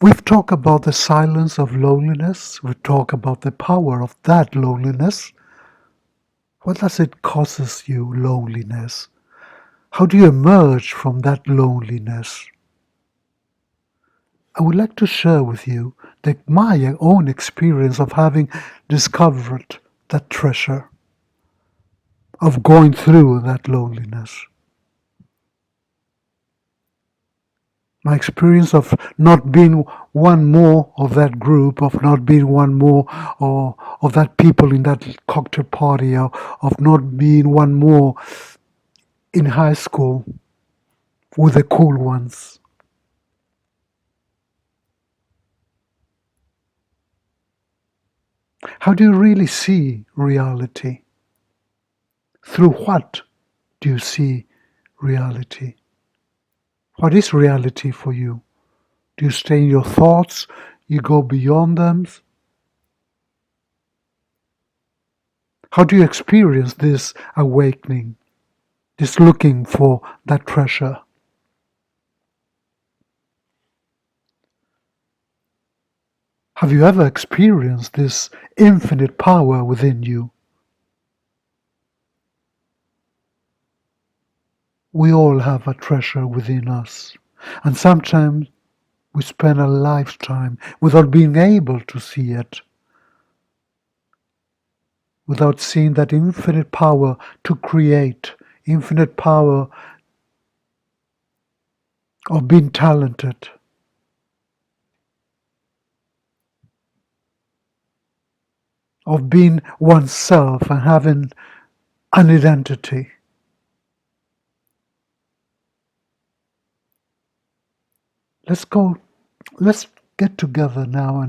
We've talked about the silence of loneliness. We've talked about the power of that loneliness. What does it causes you, loneliness? How do you emerge from that loneliness? I would like to share with you my own experience of having discovered that treasure, of going through that loneliness. My experience of not being one more of that group, of not being one more or of that people in that cocktail party, or of not being one more in high school with the cool ones. How do you really see reality? Through what do you see reality? What is reality for you? Do you stay in your thoughts? You go beyond them? How do you experience this awakening, this looking for that treasure? Have you ever experienced this infinite power within you? We all have a treasure within us, and sometimes we spend a lifetime without being able to see it, without seeing that infinite power to create, infinite power of being talented, of being oneself and having an identity. Let's get together now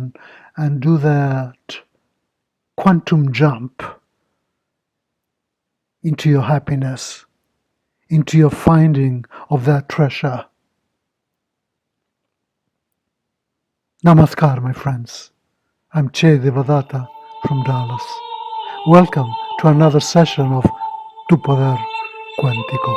and do that quantum jump into your happiness, into your finding of that treasure. Namaskar, my friends. I'm Devadatta from Dallas. Welcome to another session of Tu Poder Cuántico.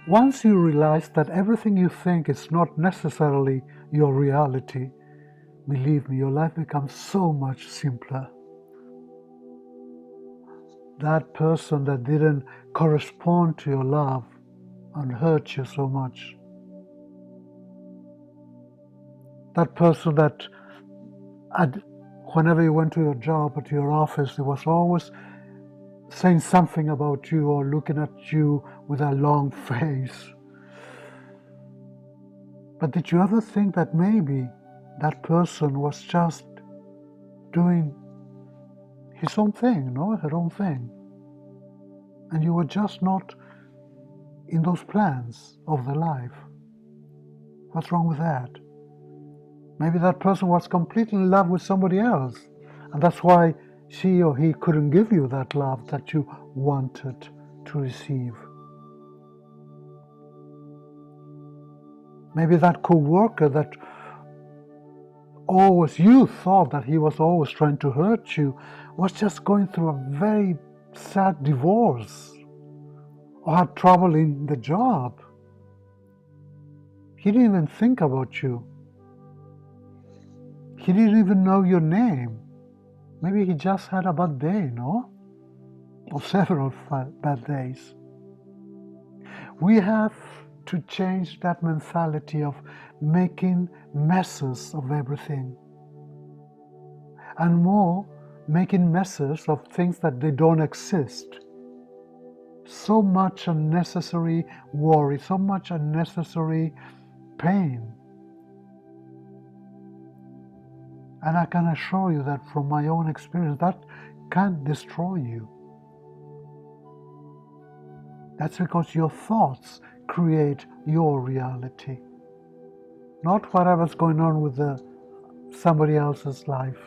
Once you realize that everything you think is not necessarily your reality, believe me, your life becomes so much simpler. That person that didn't correspond to your love and hurt you so much. That person that whenever you went to your job or to your office, it was always saying something about you or looking at you with a long face. But did you ever think that maybe that person was just doing his own thing, her own thing? And you were just not in those plans of the life. What's wrong with that? Maybe that person was completely in love with somebody else, and that's why she or he couldn't give you that love that you wanted to receive. Maybe that co-worker that you thought that he was always trying to hurt you was just going through a very sad divorce or had trouble in the job. He didn't even think about you. He didn't even know your name. Maybe he just had a bad day, or several bad days. We have to change that mentality of making messes of everything, and more making messes of things that they don't exist. So much unnecessary worry, so much unnecessary pain. And I can assure you that from my own experience, that can destroy you. That's because your thoughts create your reality, not whatever's going on with somebody else's life.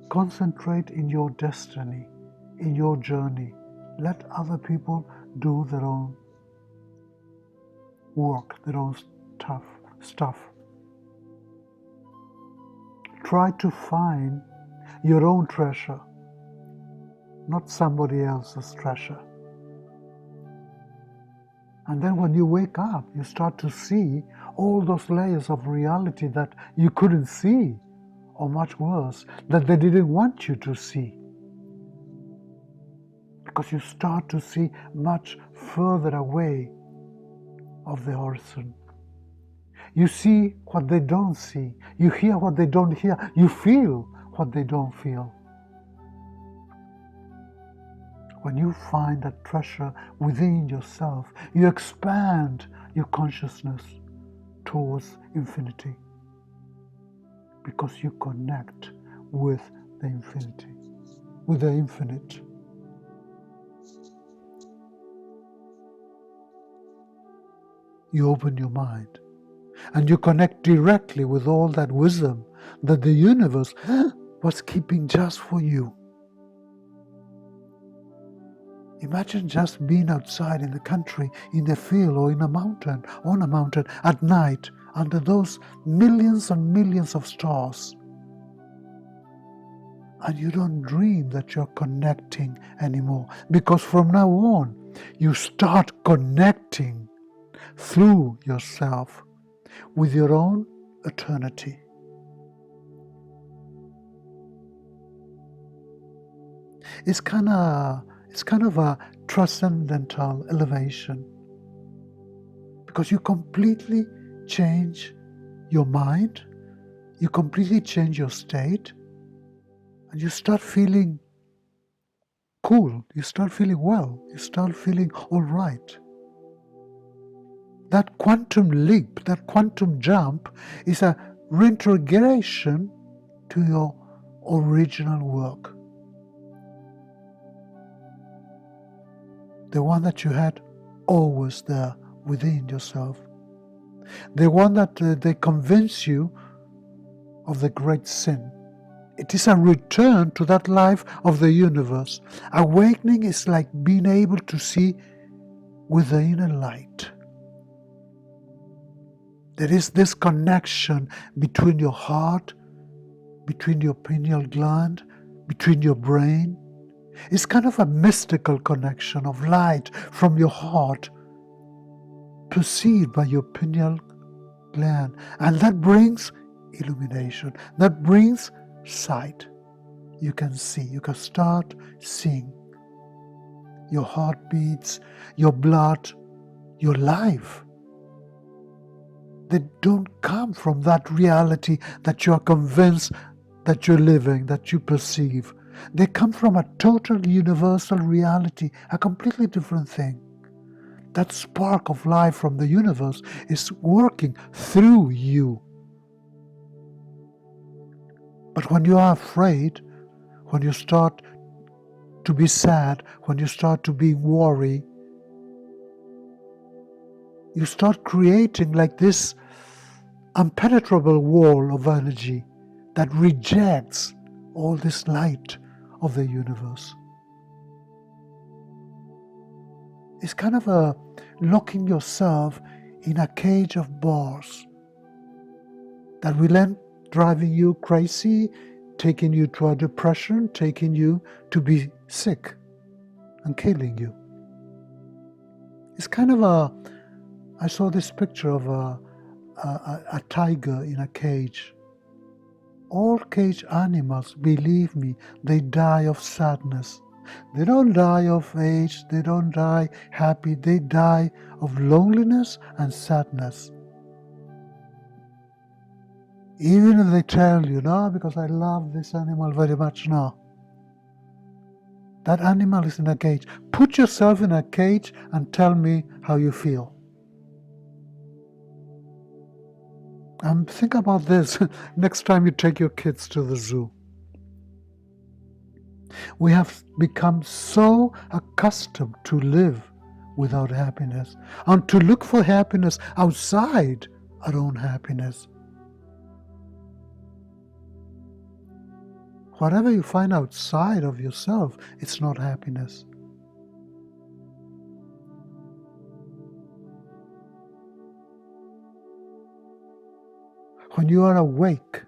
Concentrate in your destiny, in your journey. Let other people do their own work, their own stuff. Try to find your own treasure, not somebody else's treasure. And then when you wake up, you start to see all those layers of reality that you couldn't see, or much worse, that they didn't want you to see. Because you start to see much further away of the horizon. You see what they don't see. You hear what they don't hear. You feel what they don't feel. When you find that treasure within yourself, you expand your consciousness towards infinity, because you connect with the infinity, with the infinite. You open your mind and you connect directly with all that wisdom that the universe was keeping just for you. Imagine just being outside in the country, in a field or in a mountain, on a mountain at night, under those millions and millions of stars. And you don't dream that you're connecting anymore, because from now on, you start connecting through yourself with your own eternity. It's kind of a transcendental elevation, because you completely change your mind, you completely change your state, and you start feeling cool, you start feeling well, you start feeling all right. That quantum leap, that quantum jump is a reintegration to your original work. The one that you had always there within yourself. The one that they convince you of the great sin. It is a return to that life of the universe. Awakening is like being able to see with the inner light. There is this connection between your heart, between your pineal gland, between your brain. It's kind of a mystical connection of light from your heart perceived by your pineal gland. And that brings illumination, that brings sight. You can see, you can start seeing your heartbeats, your blood, your life. They don't come from that reality that you are convinced that you're living, that you perceive. They come from a total universal reality, a completely different thing. That spark of life from the universe is working through you. But when you are afraid, when you start to be sad, when you start to be worried, you start creating like this impenetrable wall of energy that rejects all this light of the universe. It's kind of a locking yourself in a cage of bars that will end driving you crazy, taking you to a depression, taking you to be sick and killing you. It's kind of I saw this picture of a tiger in a cage. All cage animals, believe me, they die of sadness. They don't die of age, they don't die happy, they die of loneliness and sadness. Even if they tell you, no, because I love this animal very much, no. That animal is in a cage. Put yourself in a cage and tell me how you feel. And think about this next time you take your kids to the zoo. We have become so accustomed to live without happiness and to look for happiness outside our own happiness. Whatever you find outside of yourself, it's not happiness. When you are awake,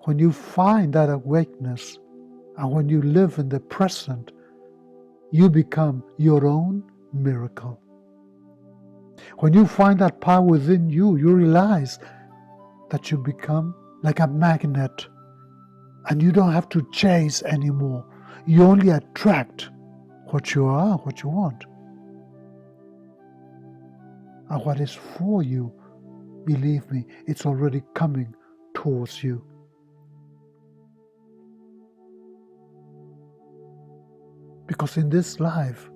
when you find that awakeness, and when you live in the present, you become your own miracle. When you find that power within you, you realize that you become like a magnet and you don't have to chase anymore. You only attract what you are, what you want. And what is for you, believe me, it's already coming towards you. Because in this life,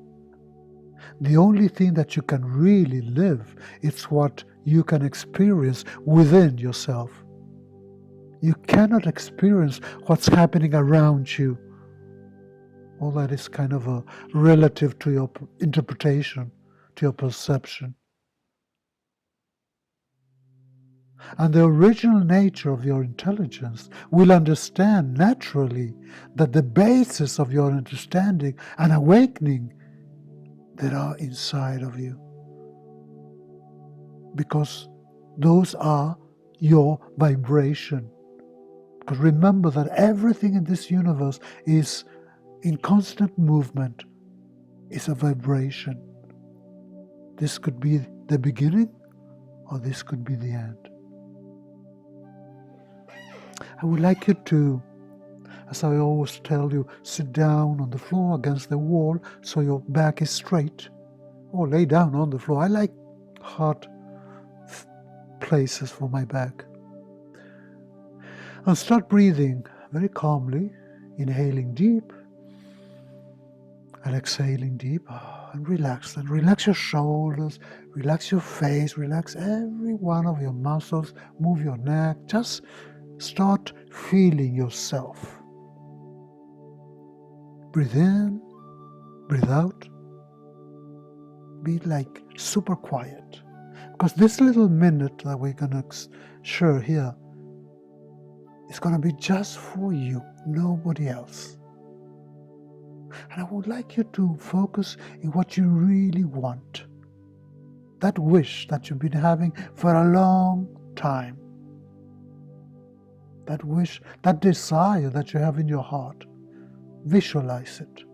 the only thing that you can really live is what you can experience within yourself. You cannot experience what's happening around you. All that is kind of a relative to your interpretation, to your perception. And the original nature of your intelligence will understand naturally that the basis of your understanding and awakening that are inside of you. Because those are your vibration. Because remember that everything in this universe is in constant movement. It's a vibration. This could be the beginning or this could be the end. I would like you to, as I always tell you, sit down on the floor against the wall so your back is straight, or lay down on the floor. I like hard places for my back. And start breathing very calmly, inhaling deep and exhaling deep, and relax. And relax your shoulders, relax your face, relax every one of your muscles, move your neck, just start feeling yourself. Breathe in, breathe out. Be like super quiet. Because this little minute that we're going to share here is going to be just for you, nobody else. And I would like you to focus in what you really want. That wish that you've been having for a long time. That wish, that desire that you have in your heart. Visualize it.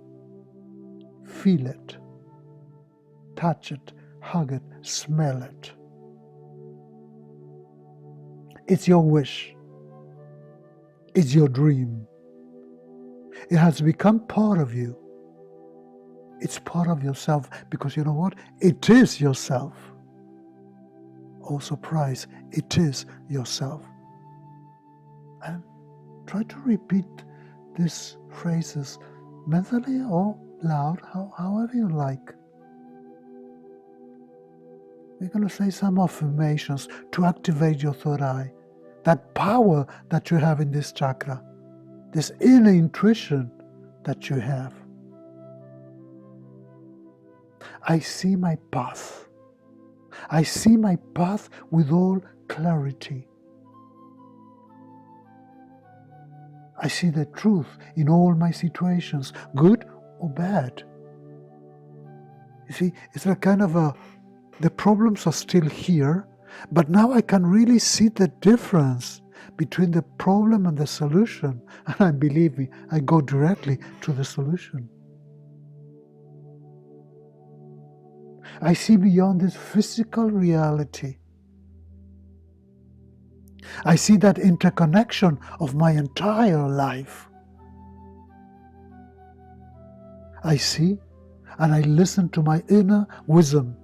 Feel it. Touch it. Hug it. Smell it. It's your wish. It's your dream. It has become part of you. It's part of yourself because you know what? It is yourself. Oh, surprise, it is yourself. And try to repeat these phrases mentally or loud, however you like. We're going to say some affirmations to activate your third eye. That power that you have in this chakra. This inner intuition that you have. I see my path. I see my path with all clarity. I see the truth in all my situations, good or bad. You see, it's a kind of the problems are still here, but now I can really see the difference between the problem and the solution. And believe me, I go directly to the solution. I see beyond this physical reality. I see that interconnection of my entire life. I see and I listen to my inner wisdom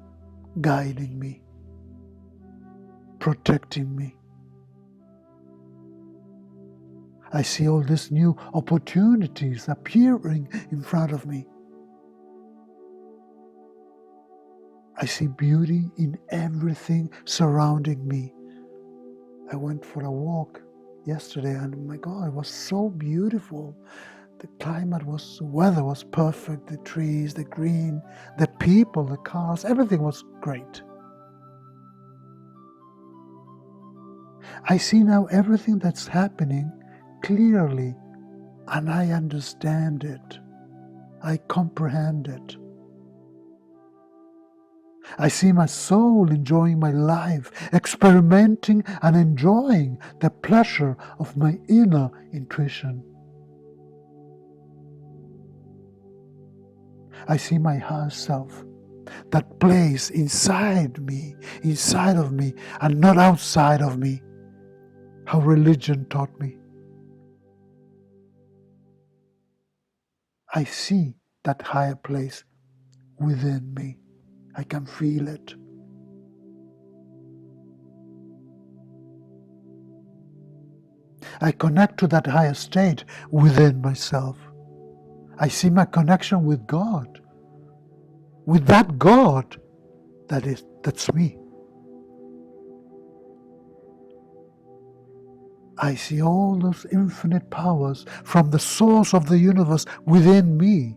guiding me, protecting me. I see all these new opportunities appearing in front of me. I see beauty in everything surrounding me. I went for a walk yesterday and oh my God, it was so beautiful. The weather was perfect, the trees, the green, the people, the cars, everything was great. I see now everything that's happening clearly, and I understand it. I comprehend it. I see my soul enjoying my life, experimenting and enjoying the pleasure of my inner intuition. I see my higher self that plays inside of me, and not outside of me, how religion taught me. I see that higher place within me. I can feel it. I connect to that higher state within myself. I see my connection with God, with that God that's me. I see all those infinite powers from the source of the universe within me.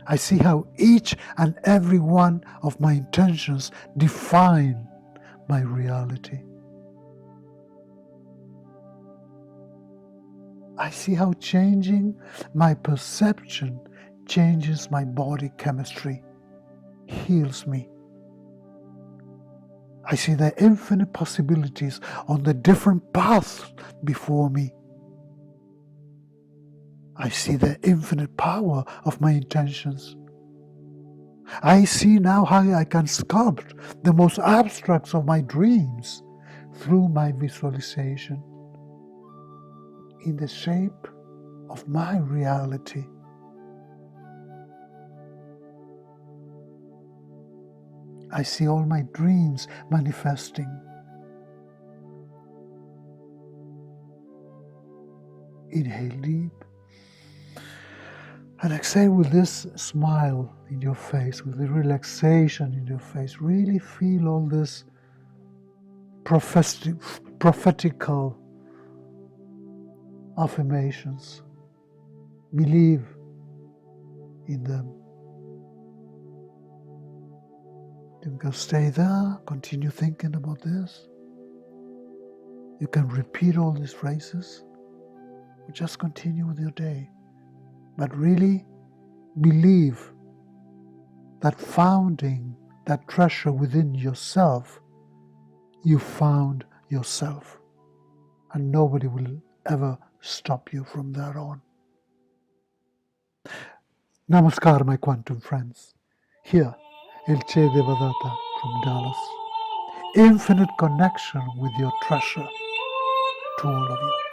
I see how each and every one of my intentions define my reality. I see how changing my perception changes my body chemistry, heals me. I see the infinite possibilities on the different paths before me. I see the infinite power of my intentions. I see now how I can sculpt the most abstracts of my dreams through my visualization in the shape of my reality. I see all my dreams manifesting. Inhale deep and exhale with this smile in your face, with the relaxation in your face. Really feel all this prophetical affirmations. Believe in them. You can stay there, continue thinking about this. You can repeat all these phrases, or just continue with your day. But really believe that finding that treasure within yourself, you found yourself. And nobody will ever stop you from there on. Namaskar, my quantum friends. Here, Devadatta from Dallas. Infinite connection with your treasure to all of you.